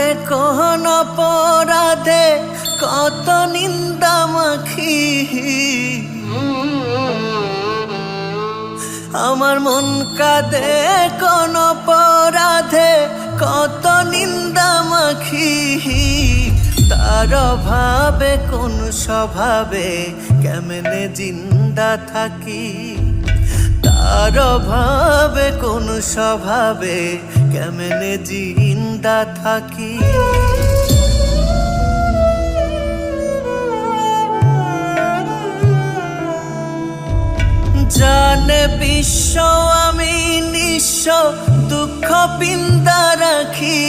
ভাবে কোন অপরাধে কত নিন্দা মাখি, আমার মন কাঁদে কোন অপরাধে কত নিন্দা মাখি। তার অভাবে কোন স্বভাবে কেমনে জিন্দা থাকি, তার অভাবে কোন স্বভাবে কেমনে জিন্দা থাকি। জানে বিশ্ব আমি নিঃস্ব দুঃখ পিন্দা রাখি,